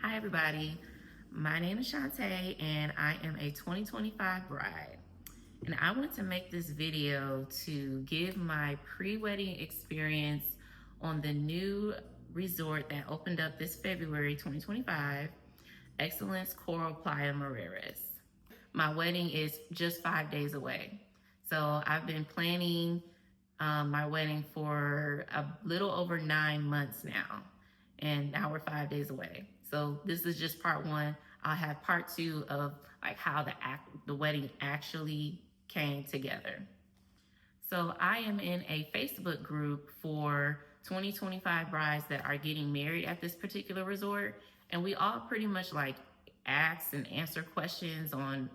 Hi everybody, my name is Shantae and I am a 2025 bride. And I wanted to make this video to give my pre-wedding experience on the new resort that opened up this February 2025, Excellence Coral Playa Mujeres. My wedding is just 5 days away. So I've been planning my wedding for a little over 9 months now. And now we're 5 days away. So this is just part one. I'll have part two of like how the wedding actually came together. So I am in a Facebook group for 2025 brides that are getting married at this particular resort. And we all pretty much like ask and answer questions on,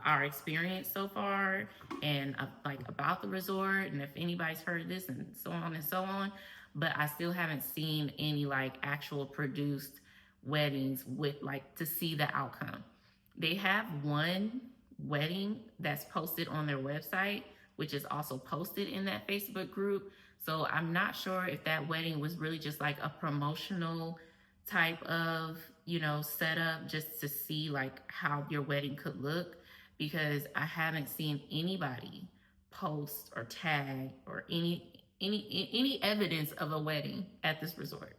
our experience so far and like about the resort and if anybody's heard this and so on and so on. But I still haven't seen any like actual produced weddings with like to see the outcome. They have one wedding that's posted on their website, which is also posted in that Facebook group. So I'm not sure if that wedding was really just like a promotional type of, setup just to see like how your wedding could look, because I haven't seen anybody post or tag or any evidence of a wedding at this resort.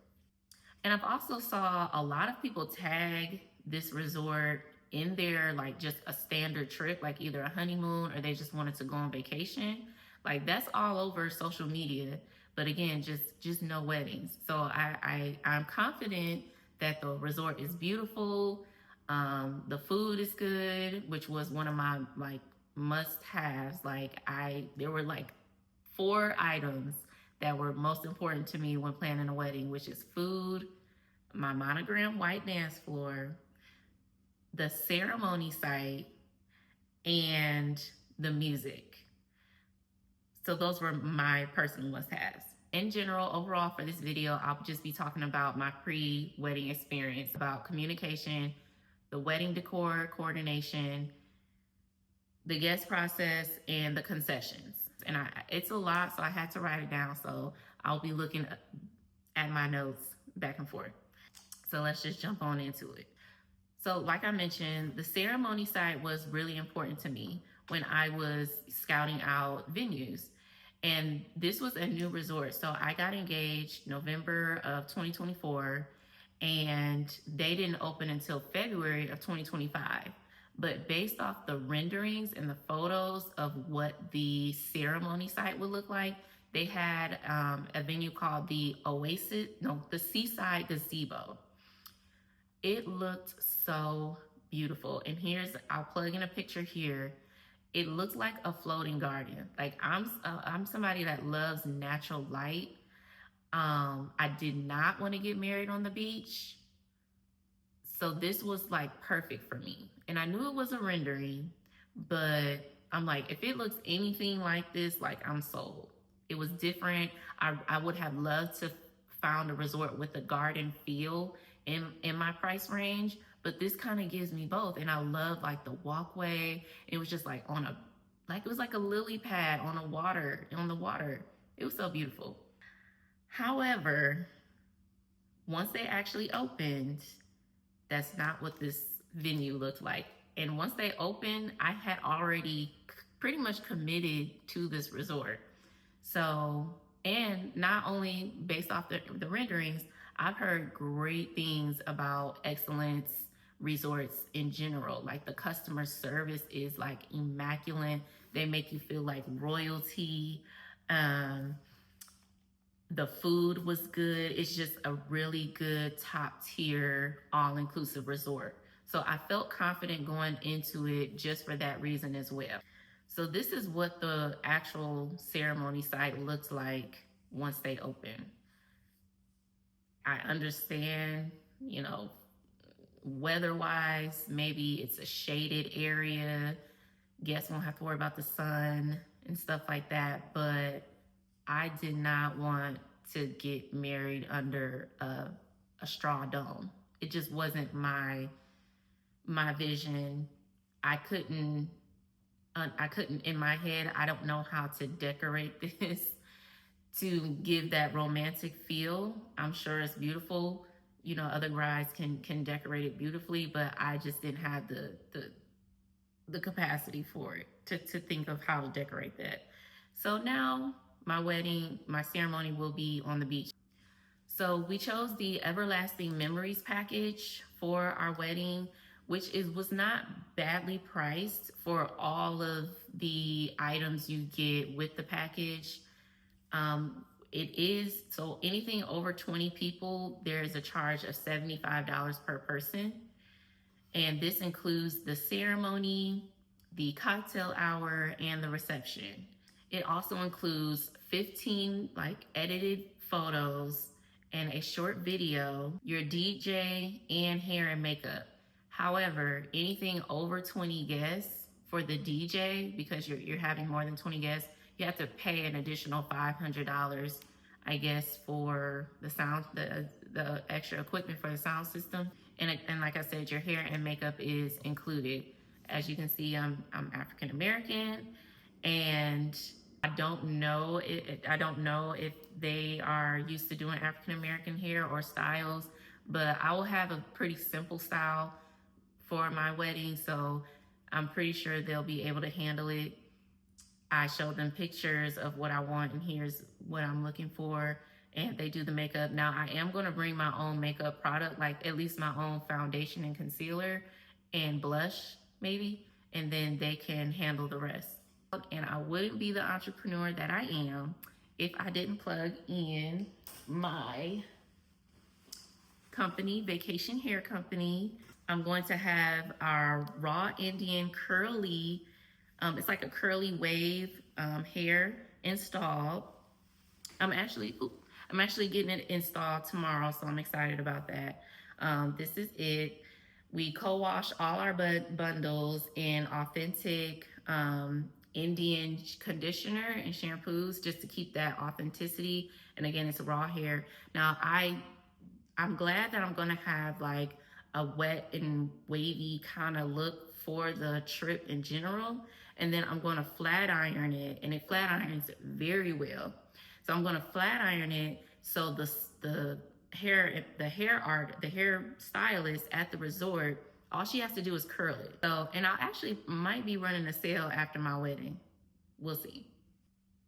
And I've also saw a lot of people tag this resort in their like just a standard trip, like either a honeymoon or they just wanted to go on vacation. Like that's all over social media. But again, just no weddings. So I'm confident that the resort is beautiful. The food is good, which was one of my like must-haves. There were like 4 items that were most important to me when planning a wedding, which is food, my monogram white dance floor, the ceremony site, and the music. So those were my personal must-haves. In general, overall for this video, I'll just be talking about my pre-wedding experience, about communication, the wedding decor coordination, the guest process, and the concessions. And it's a lot, so I had to write it down. So I'll be looking at my notes back and forth. So let's just jump on into it. So like I mentioned, the ceremony site was really important to me when I was scouting out venues. And this was a new resort. So I got engaged November of 2024, and they didn't open until February of 2025. But based off the renderings and the photos of what the ceremony site would look like, they had a venue called the Seaside Gazebo. It looked so beautiful. And I'll plug in a picture here. It looks like a floating garden. Like I'm somebody that loves natural light. I did not want to get married on the beach. So this was like perfect for me. And I knew it was a rendering, but I'm like, if it looks anything like this, like I'm sold. It was different. I would have loved to found a resort with a garden feel in my price range, but this kind of gives me both. And I love like the walkway. It was just like it was like a lily pad on the water. It was so beautiful. However, once they actually opened, that's not what this venue looked like. And once they opened, I had already pretty much committed to this resort. So, and not only based off the renderings, I've heard great things about Excellence resorts in general. Like the customer service is like immaculate. They make you feel like royalty. The food was good. It's just a really good top tier, all-inclusive resort. So I felt confident going into it just for that reason as well. So this is what the actual ceremony site looks like once they open. I understand, weather-wise, maybe it's a shaded area. Guests won't have to worry about the sun and stuff like that, but I did not want to get married under a straw dome. It just wasn't my vision. I couldn't in my head, I don't know how to decorate this to give that romantic feel. I'm sure it's beautiful, You know, other brides can decorate it beautifully, but I just didn't have the capacity for it to think of how to decorate that. So now my ceremony will be on the beach. So we chose the Everlasting Memories package for our wedding, which was not badly priced for all of the items you get with the package. It is, so anything over 20 people, there is a charge of $75 per person. And this includes the ceremony, the cocktail hour, and the reception. It also includes 15 like edited photos and a short video, your DJ, and hair and makeup. However, anything over 20 guests for the DJ, because you're having more than 20 guests, you have to pay an additional $500, I guess, for the sound, the extra equipment for the sound system. And like I said, your hair and makeup is included. As you can see, I'm African American, and I don't know if they are used to doing African American hair or styles, but I will have a pretty simple style for my wedding, so I'm pretty sure they'll be able to handle it. I show them pictures of what I want, and here's what I'm looking for, and they do the makeup. Now, I am going to bring my own makeup product, like at least my own foundation and concealer and blush, maybe, and then they can handle the rest. And I wouldn't be the entrepreneur that I am if I didn't plug in my company, Vacation Hair Company. I'm going to have our raw Indian curly, it's like a curly wave hair installed. I'm actually getting it installed tomorrow, so I'm excited about that. This is it. We co-wash all our bundles in authentic Indian conditioner and shampoos just to keep that authenticity. And again, it's raw hair. Now, I'm glad that I'm gonna have like a wet and wavy kind of look for the trip in general. And then I'm gonna flat iron it, and it flat irons very well. So I'm gonna flat iron it so the hair stylist at the resort, all she has to do is curl it. So, and I actually might be running a sale after my wedding. We'll see.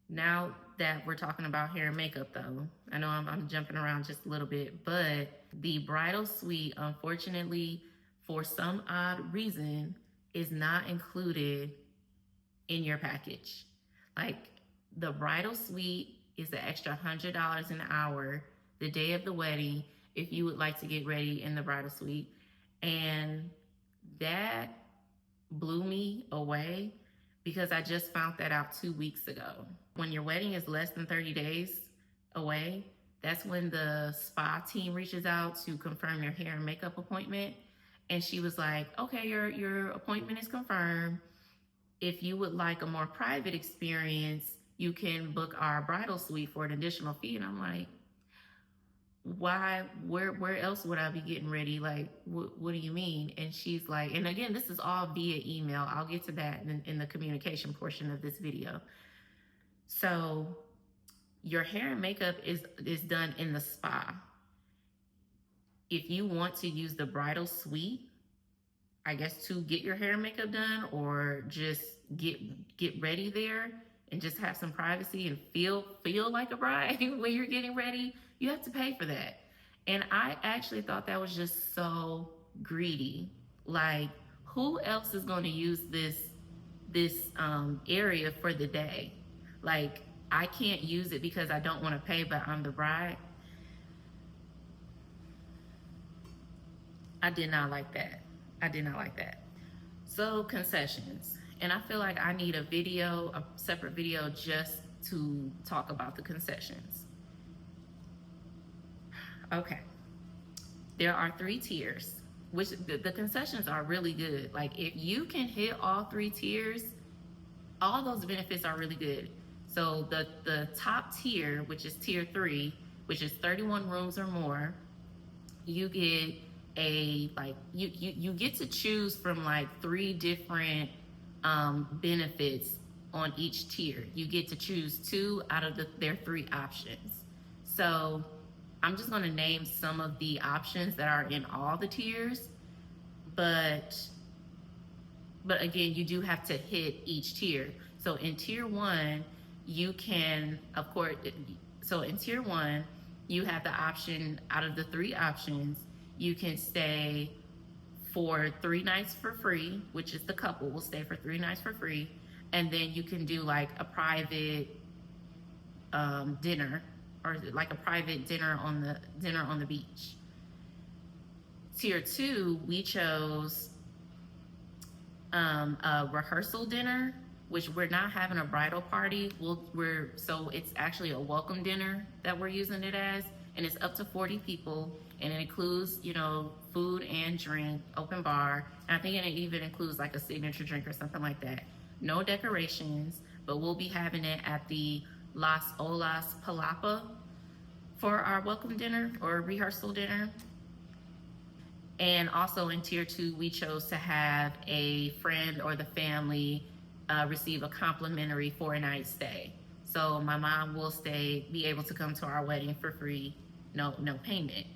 Now that we're talking about hair and makeup though, I know I'm jumping around just a little bit, but the bridal suite, unfortunately, for some odd reason, is not included in your package. Like, the bridal suite is the extra $100 an hour the day of the wedding if you would like to get ready in the bridal suite. And that blew me away because I just found that out 2 weeks ago. When your wedding is less than 30 days away, that's when the spa team reaches out to confirm your hair and makeup appointment. And she was like, okay, your appointment is confirmed. If you would like a more private experience, you can book our bridal suite for an additional fee. And I'm like, why, where else would I be getting ready? Like, what do you mean? And she's like, and again, this is all via email. I'll get to that in the communication portion of this video. So your hair and makeup is done in the spa. If you want to use the bridal suite, I guess, to get your hair and makeup done, or just get ready there and just have some privacy and feel like a bride when you're getting ready, you have to pay for that. And I actually thought that was just so greedy. Like, who else is going to use this area for the day? Like, I can't use it because I don't want to pay, but I'm the bride. I did not like that. So, concessions. And I feel like I need a separate video just to talk about the concessions. Okay. There are 3 tiers, which the concessions are really good. Like, if you can hit all 3 tiers, all those benefits are really good. So the top tier, which is tier 3, which is 31 rooms or more, you get you get to choose from like 3 different benefits on each tier. You get to choose 2 out of their 3 options. So I'm just going to name some of the options that are in all the tiers, but again, you do have to hit each tier. So in tier one, you can, of course, so in tier one, you have the option out of the three options, you can stay for 3 nights for free, which is the couple will stay for 3 nights for free. And then you can do like a private dinner, or like a private dinner on the beach. Tier two, we chose a rehearsal dinner, which we're not having a bridal party. So it's actually a welcome dinner that we're using it as, and it's up to 40 people, and it includes, food and drink, open bar, and I think it even includes like a signature drink or something like that. No decorations, but we'll be having it at the Las Olas Palapa for our welcome dinner or rehearsal dinner. And also in tier two, we chose to have a friend or the family receive a complimentary 4-night stay. So my mom will be able to come to our wedding for free, no payment.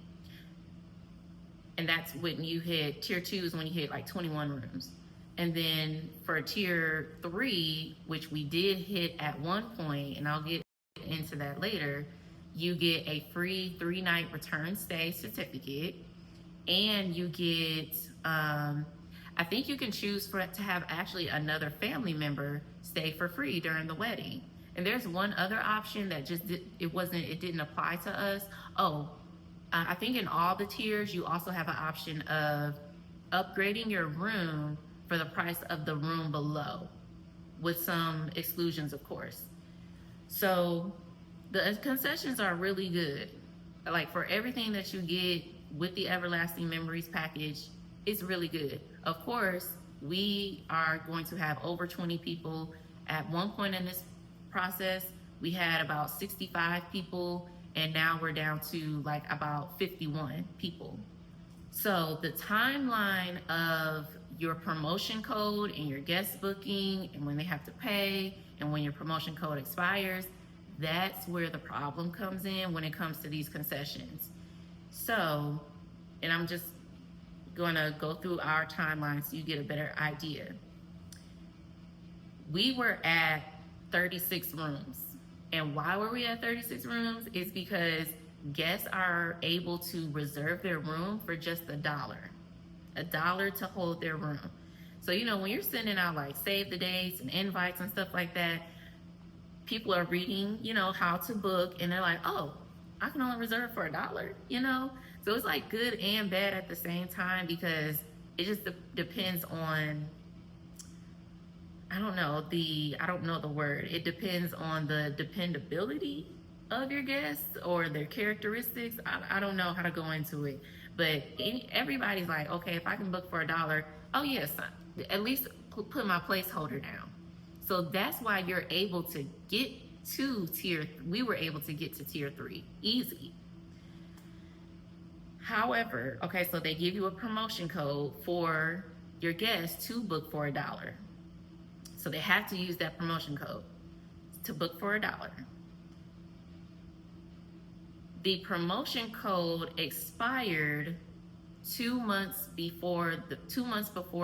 And that's when you hit tier two, is when you hit like 21 rooms. And then for tier three, which we did hit at one point, and I'll get into that later, you get a free 3-night return stay certificate, and you get I think you can choose to have actually another family member stay for free during the wedding. And there's one other option that it didn't apply to us. I think in all the tiers you also have an option of upgrading your room for the price of the room below, with some exclusions, of course. So the concessions are really good. Like, for everything that you get with the Everlasting Memories package, it's really good. Of course, we are going to have over 20 people. At one point in this process, we had about 65 people, and now we're down to like about 51 people. So the timeline of your promotion code and your guest booking, and when they have to pay, and when your promotion code expires, that's where the problem comes in when it comes to these concessions. So, and I'm just going to go through our timeline so you get a better idea. We were at 36 rooms. And why were we at 36 rooms? Is because guests are able to reserve their room for just $1 to hold their room. So, when you're sending out like save the dates and invites and stuff like that, people are reading, how to book, and they're like, oh, I can only reserve for $1, So it's like good and bad at the same time, because it just depends on, I don't know the word. It depends on the dependability of your guests or their characteristics. I don't know how to go into it, but everybody's like, okay, if I can book for $1, oh yes, at least put my placeholder down. So that's why you're able to get to we were able to get to tier 3 easy. However, okay, so they give you a promotion code for your guests to book for $1. So they have to use that promotion code to book for $1. The promotion code expired 2 months before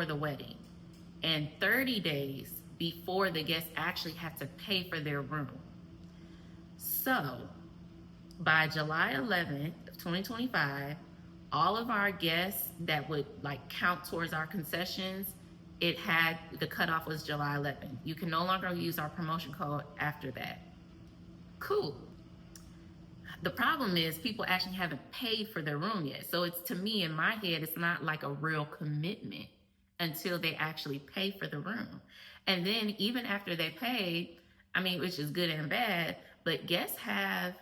the wedding, and 30 days before the guests actually have to pay for their room. So by July 11th of 2025, all of our guests that would like count towards our concessions, the cutoff was July 11th. You can no longer use our promotion code after that. Cool. The problem is people actually haven't paid for their room yet. So it's, to me, in my head, it's not like a real commitment until they actually pay for the room. And then even after they pay, which is good and bad, but guests have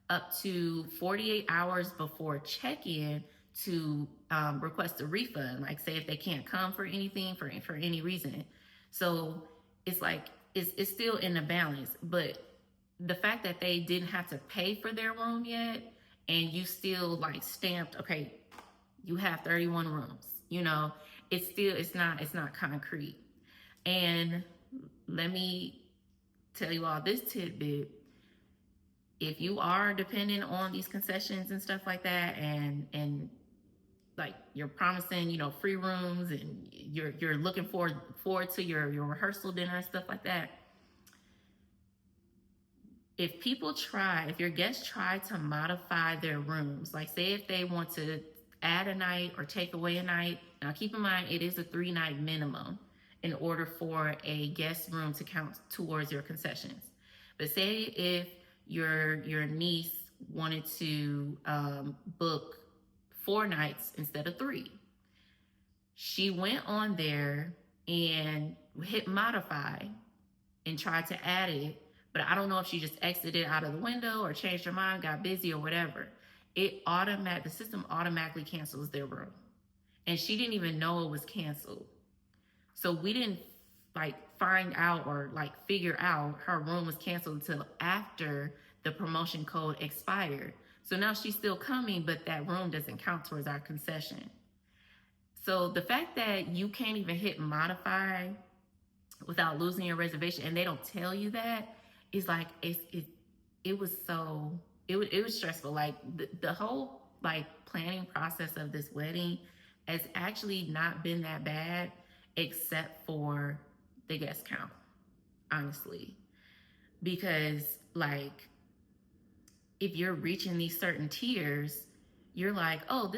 up to 48 hours before check-in to request a refund. Like, say if they can't come for anything, for any reason. So it's like, it's still in the balance. But the fact that they didn't have to pay for their room yet, and you still like stamped, okay, you have 31 rooms, it's not concrete. And let me tell you all this tidbit. if you are dependent on these concessions and stuff like that, and like you're promising, free rooms, and you're looking forward to your rehearsal dinner and stuff like that. If your guests try to modify their rooms, like say if they want to add a night or take away a night, now keep in mind it is a 3-night minimum in order for a guest room to count towards your concessions. But say if your niece wanted to book 4 nights instead of 3, she went on there and hit modify and tried to add it, but I don't know if she just exited out of the window or changed her mind, got busy or whatever. The system automatically cancels their room, and she didn't even know it was canceled. So we didn't find out or figure out her room was canceled until after the promotion code expired. So now she's still coming, but that room doesn't count towards our concession. So the fact that you can't even hit modify without losing your reservation, and they don't tell you that, is it was stressful. Like the whole planning process of this wedding has actually not been that bad, except for the guest count, honestly. Because if you're reaching these certain tiers, you're like, oh,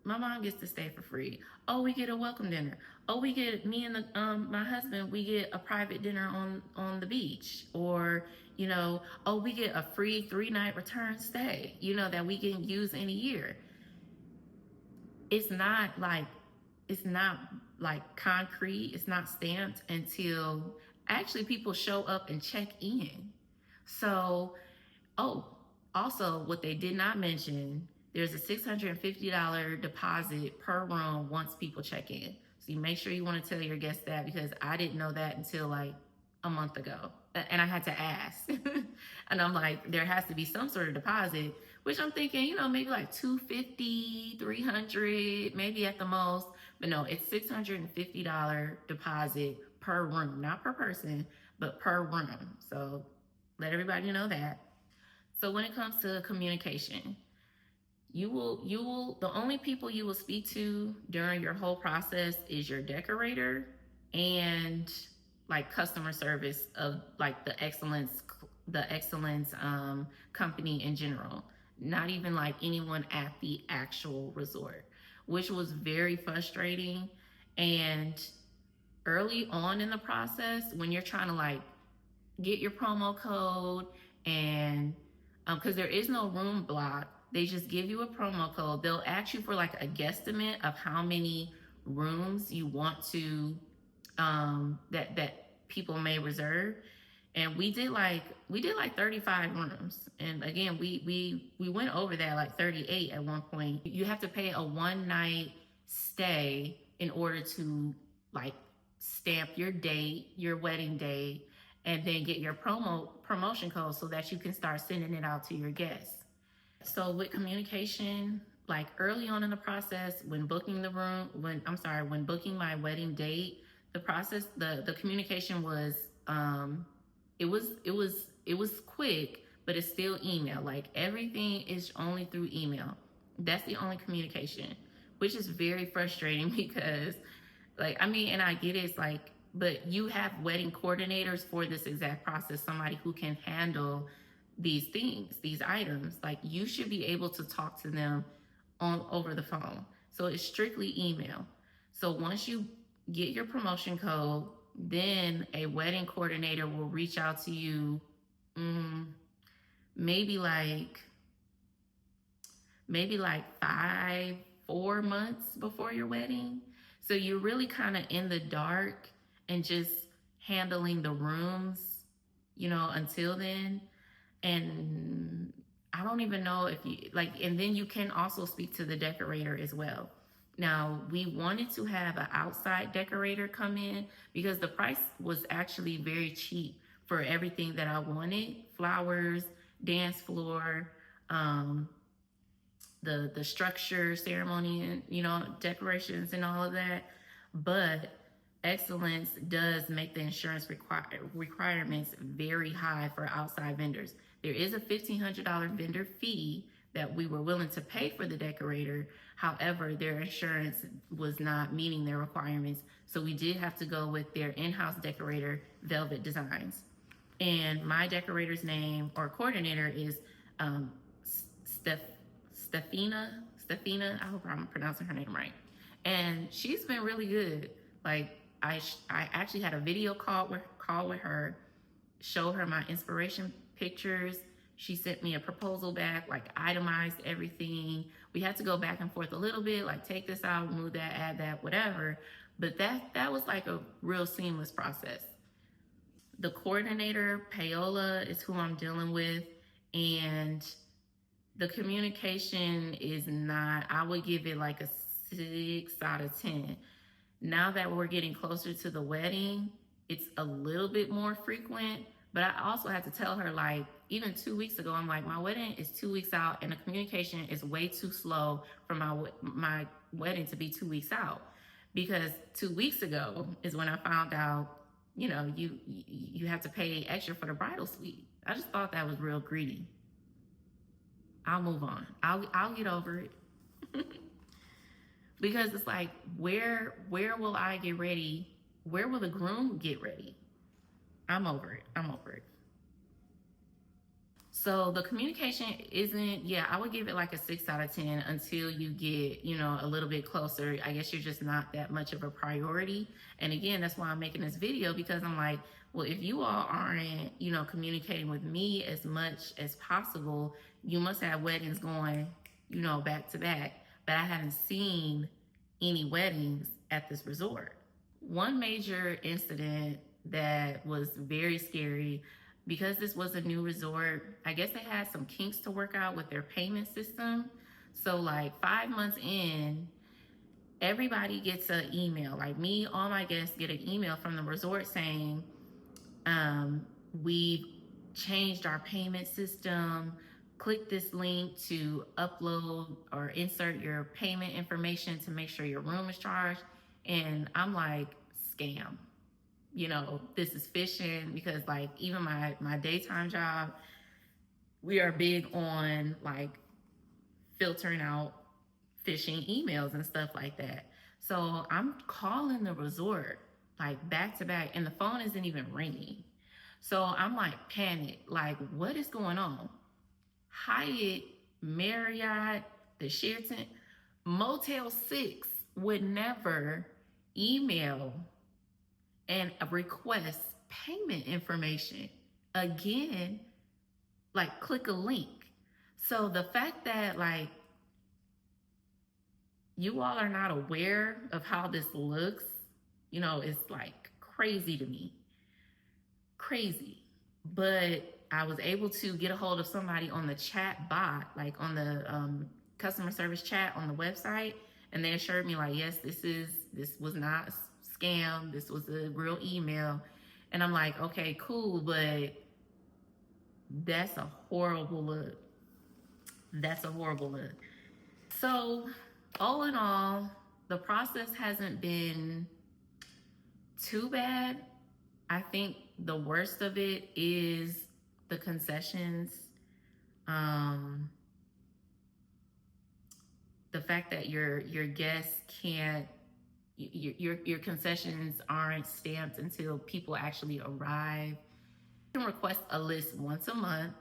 my mom gets to stay for free. Oh, we get a welcome dinner. Oh, we get, me and my husband, we get a private dinner on the beach. Or, oh, we get a free 3-night return stay, that we can use in a year. It's not concrete. It's not stamped until actually people show up and check in. So, also what they did not mention, there's a $650 deposit per room once people check in. So you make sure you want to tell your guests that, because I didn't know that until a month ago. And I had to ask. And I'm like, there has to be some sort of deposit, which I'm thinking, maybe $250, $300, maybe at the most. But no, it's $650 deposit per room, not per person, but per room. So let everybody know that. So when it comes to communication, the only people you will speak to during your whole process is your decorator and customer service of the excellence company in general, not even anyone at the actual resort, which was very frustrating. And early on in the process, when you're trying to get your promo code, and because there is no room block, they just give you a promo code. They'll ask you for a guesstimate of how many rooms you want to that people may reserve. And we did 35 rooms. And again, we went over that 38 at one point. You have to pay a 1-night stay in order to stamp your date, your wedding date, and then get your promotion code so that you can start sending it out to your guests. So with communication, early on in the process, when booking when booking my wedding date, the communication was, it was quick, but it's still email. Everything is only through email. That's the only communication, which is very frustrating because and I get it, but you have wedding coordinators for this exact process, somebody who can handle these things, these items. You should be able to talk to them over the phone. So it's strictly email. So once you get your promotion code, then a wedding coordinator will reach out to you, maybe 4 months before your wedding. So you're really kind of in the dark and just handling the rooms, until then. And I don't even know if you and then you can also speak to the decorator as well. Now, we wanted to have an outside decorator come in because the price was actually very cheap for everything that I wanted: flowers, dance floor, the structure, ceremony, and decorations and all of that. But Excellence does make the insurance requirements very high for outside vendors. There is a $1,500 vendor fee that we were willing to pay for the decorator. However, their insurance was not meeting their requirements. So we did have to go with their in-house decorator, Velvet Designs. And my decorator's name or coordinator is um, Steph, Stefina. I hope I'm pronouncing her name right. And she's been really good. Like I actually had a video call with her, showed her my inspiration pictures. She sent me a proposal back, like itemized everything. We had to go back and forth a little bit, like take this out, move that, add that, whatever. But that was like a real seamless process. The coordinator, Paola, is who I'm dealing with, and the communication is not, I would give it like a 6 out of 10. Now that we're getting closer to the wedding, it's a little bit more frequent, but I also had to tell her, like, even 2 weeks ago, I'm like, my wedding is 2 weeks out and the communication is way too slow for my wedding to be 2 weeks out. Because 2 weeks ago is when I found out, you have to pay extra for the bridal suite. I just thought that was real greedy. I'll move on. I'll get over it. Because it's like, where will I get ready? Where will the groom get ready? I'm over it. So the communication isn't, I would give it like a 6 out of 10 until you get, a little bit closer. I guess you're just not that much of a priority. And again, that's why I'm making this video, because I'm like, well, if you all aren't, communicating with me as much as possible, you must have weddings going, back to back. But I haven't seen any weddings at this resort. One major incident that was very scary, because this was a new resort, I guess they had some kinks to work out with their payment system. So like 5 months in, everybody gets an email. Like me, all my guests get an email from the resort saying, we've changed our payment system. Click this link to upload or insert your payment information to make sure your room is charged. And I'm like, scam. This is phishing, because like even my daytime job, we are big on like filtering out phishing emails and stuff like that. So I'm calling the resort like back to back, and the phone isn't even ringing. So I'm like panicked, like what is going on? Hyatt, Marriott, the Sheraton, Motel 6 would never email and request payment information. Again, like click a link. So the fact that like you all are not aware of how this looks, it's like crazy to me. Crazy. But I was able to get a hold of somebody on the chat bot, like on the customer service chat on the website, and they assured me like, yes, this was not a scam, this was a real email. And I'm like, okay, cool, but that's a horrible look. So all in all, the process hasn't been too bad. I think the worst of it is the concessions. The fact that your guests can't, your concessions aren't stamped until people actually arrive. You can request a list once a month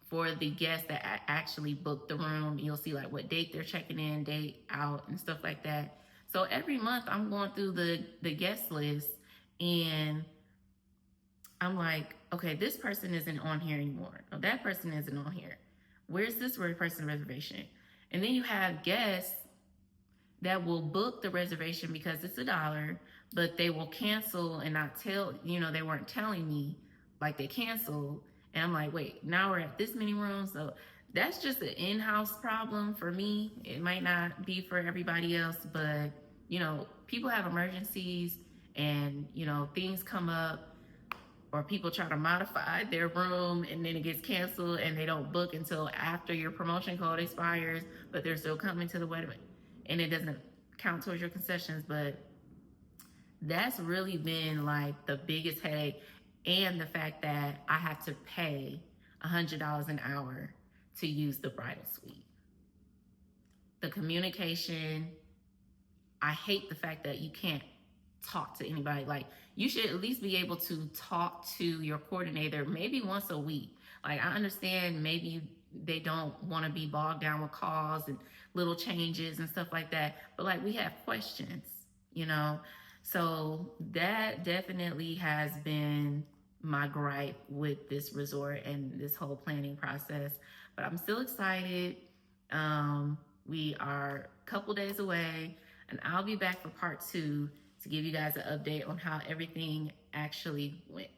for the guests that actually book the room. You'll see like what date they're checking in, date out, and stuff like that. So every month I'm going through the guest list, and I'm like, okay, this person isn't on here anymore. Oh, that person isn't on here. Where's this person reservation? And then you have guests that will book the reservation because it's $1, but they will cancel and not tell, they weren't telling me, like they canceled. And I'm like, wait, now we're at this many rooms. So that's just an in-house problem for me. It might not be for everybody else, but people have emergencies, and things come up, or people try to modify their room and then it gets canceled and they don't book until after your promotion code expires, but they're still coming to the wedding, and it doesn't count towards your concessions. But that's really been like the biggest headache, and the fact that I have to pay $100 an hour to use the bridal suite. The communication, I hate the fact that you can't talk to anybody. Like, you should at least be able to talk to your coordinator maybe once a week. Like, I understand maybe they don't want to be bogged down with calls and little changes and stuff like that, but like, we have questions, you know? So that definitely has been my gripe with this resort and this whole planning process. But I'm still excited. We are a couple days away, and I'll be back for part 2 to give you guys an update on how everything actually went.